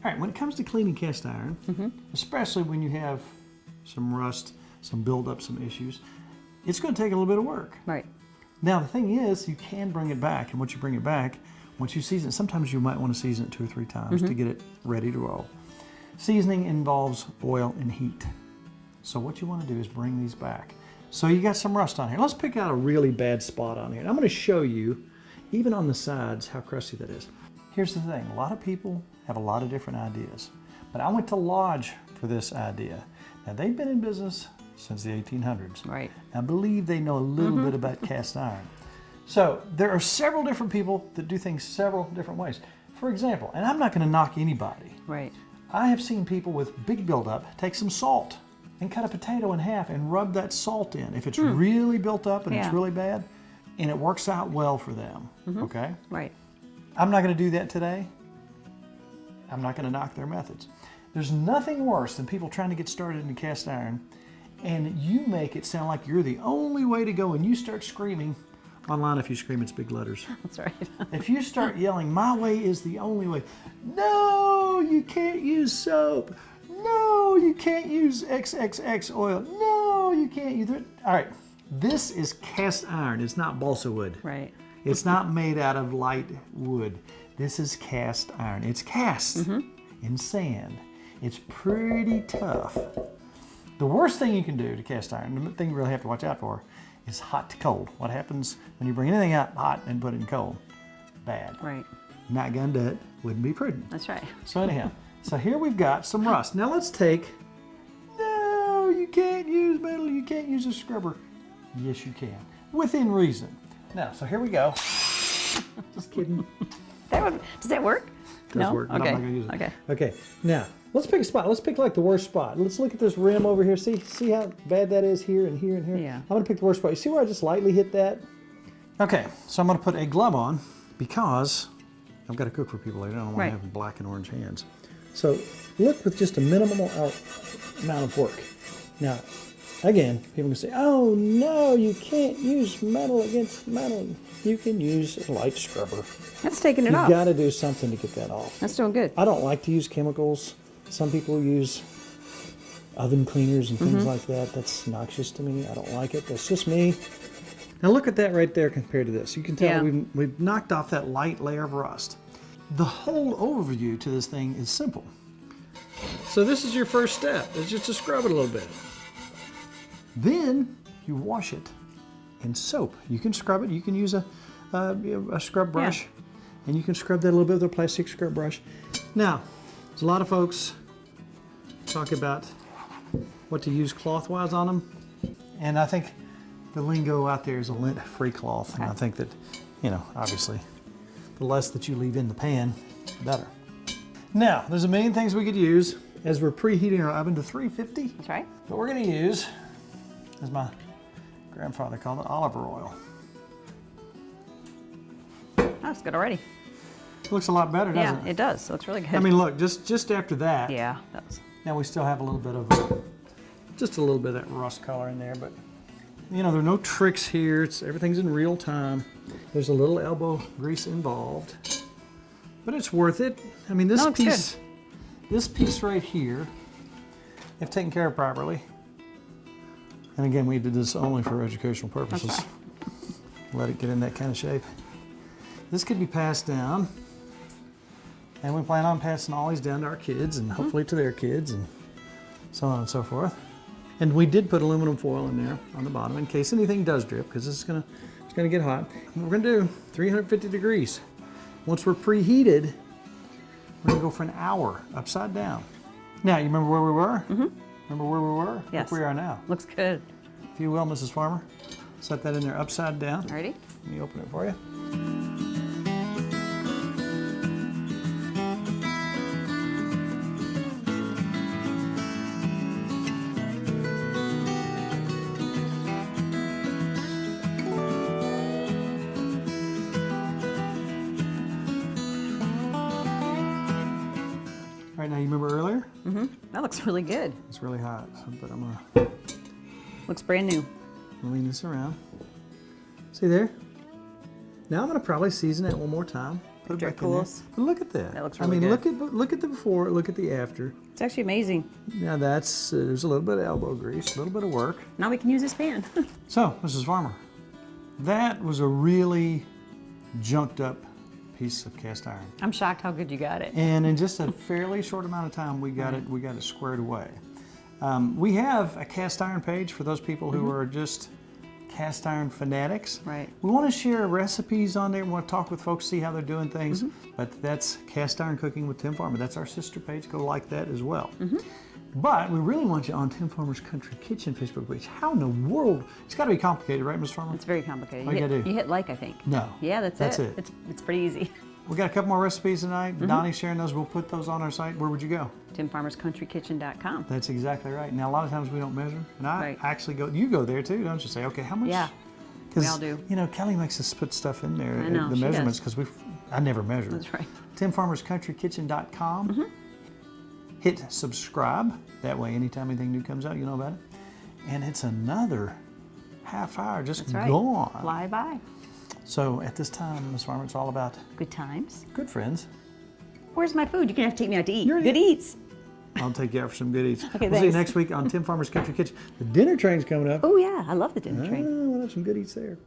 All right, when it comes to cleaning cast iron, especially when you have some rust, some buildup, some issues, it's going to take a little bit of work. Right. Now, the thing is, you can bring it back, and once you bring it back, once you season it, sometimes you might want to season it 2 or 3 times to get it ready to roll. Seasoning involves oil and heat. So what you want to do is bring these back. So you got some rust on here. Let's pick out a really bad spot on here. And I'm going to show you, even on the sides, how crusty that is. Here's the thing. A lot of people have a lot of different ideas. But I went to Lodge for this idea. Now, they've been in business since the 1800s. Right. I believe they know a little bit about cast iron. So there are several different people that do things several different ways. For example, and I'm not going to knock anybody. Right. I have seen people with big buildup take some salt and cut a potato in half and rub that salt in. If it's really built up and it's really bad, and it works out well for them, okay? Right. I'm not going to do that today. I'm not going to knock their methods. There's nothing worse than people trying to get started in cast iron, and you make it sound like you're the only way to go, and you start screaming. Online, if you scream, it's big letters. That's right. If you start yelling, my way is the only way. No, you can't use soap. No, you can't use XXX oil. No, you can't use it. All right, this is cast iron. It's not balsa wood. Right. It's not made out of light wood. This is cast iron. It's cast in sand. It's pretty tough. The worst thing you can do to cast iron, the thing you really have to watch out for, is hot to cold. What happens when you bring anything out hot and put it in cold? Bad. Right. Not gonna do it. Wouldn't be prudent. That's right. So anyhow, so here we've got some rust. Now let's take, no, you can't use metal, you can't use a scrubber. Yes, you can, within reason. Now, so here we go. Just kidding. Does that work? Does work. Okay. No, I'm not gonna use it. Okay. Okay, now, let's pick a spot. Let's pick like the worst spot. Let's look at this rim over here. See how bad that is here and here and here? Yeah. I'm gonna pick the worst spot. You see where I just lightly hit that? Okay, so I'm gonna put a glove on because I've got to cook for people later. I don't want to have black and orange hands. So look with just a minimal amount of work. Now, again, people can say, oh no, you can't use metal against metal. You can use a light scrubber. That's taking it You've off. got to do something to get that off. That's doing good. I don't like to use chemicals. Some people use oven cleaners and things like that. That's noxious to me. I don't like it. That's just me. Now look at that right there compared to this. You can tell we've knocked off that light layer of rust. The whole overview to this thing is simple. So this is your first step. It's just to scrub it a little bit. Then you wash it in soap. You can scrub it. You can use a scrub brush, and you can scrub that a little bit with a plastic scrub brush. Now, there's a lot of folks talk about what to use cloth-wise on them, and I think the lingo out there is a lint-free cloth, and I think that, you know, obviously, the less that you leave in the pan, the better. Now, there's a million things we could use as we're preheating our oven to 350. That's right. What we're going to use, as my grandfather called it, olive oil. That's good already. It looks a lot better, doesn't it? Yeah, it does. It looks really good. I mean, look, just after that, yeah, that's. now we still have a little bit of, just a little bit of that rust color in there, but you know, there are no tricks here. Everything's in real time. There's a little elbow grease involved, but it's worth it. I mean, this piece right here, if taken care of properly, and again, we did this only for educational purposes. That's right. Let it get in that kind of shape. This could be passed down, and we plan on passing all these down to our kids and hopefully to their kids and so on and so forth. And we did put aluminum foil in there on the bottom in case anything does drip, because it's gonna get hot. What we're gonna do 350 degrees. Once we're preheated, we're gonna go for an hour upside down. Now, you remember where we were? Remember where we were? Yes. Look where we are now. Looks good. If you will, Mrs. Farmer, set that in there upside down. Ready? Let me open it for you. All right, now you remember earlier? That looks really good. It's really hot, but I'm gonna Looks brand new. lean this around. See there? Now I'm gonna probably season it one more time. Put After it it back in there. cools. But look at that. That looks I really mean, good. look at the before, look at the after. It's actually amazing. Now that's, there's a little bit of elbow grease, a little bit of work. Now we can use this pan. So, Mrs. Farmer, that was a really junked up piece of cast iron. I'm shocked how good you got it. And in just a fairly short amount of time, we got it squared away. We have a cast iron page for those people who are just cast iron fanatics. Right. We want to share recipes on there. We want to talk with folks, see how they're doing things. But that's Cast Iron Cooking with Tim Farmer. That's our sister page. Go like that as well. But we really want you on Tim Farmer's Country Kitchen Facebook page. How in the world? It's got to be complicated, right, Ms. Farmer? It's very complicated. What do you gotta do? You hit like, I think. No. Yeah, that's it. it. It's pretty easy. We got a couple more recipes tonight. Donnie's sharing those. We'll put those on our site. Where would you go? TimFarmersCountryKitchen.com. That's exactly right. Now, a lot of times we don't measure. And I Right. actually go, you go there too, don't you? Say, okay, how much? Yeah. We all do. You know, Kelly makes us put stuff in there, I know, the she measurements, does. because I never measure. That's right. TimFarmersCountryKitchen.com. Hit subscribe. That way, anytime anything new comes out, you know about it. And it's another half hour just That's right. gone. Fly by. So at this time, Ms. Farmer, it's all about Good times. good friends. Where's my food? You're going to have to take me out to eat. You're- Good eats. I'll take you out for some good eats. Okay, we'll see you thanks. next week on Tim Farmer's Country Kitchen. The dinner train's coming up. Oh, yeah. I love the dinner train. We'll have some good eats there.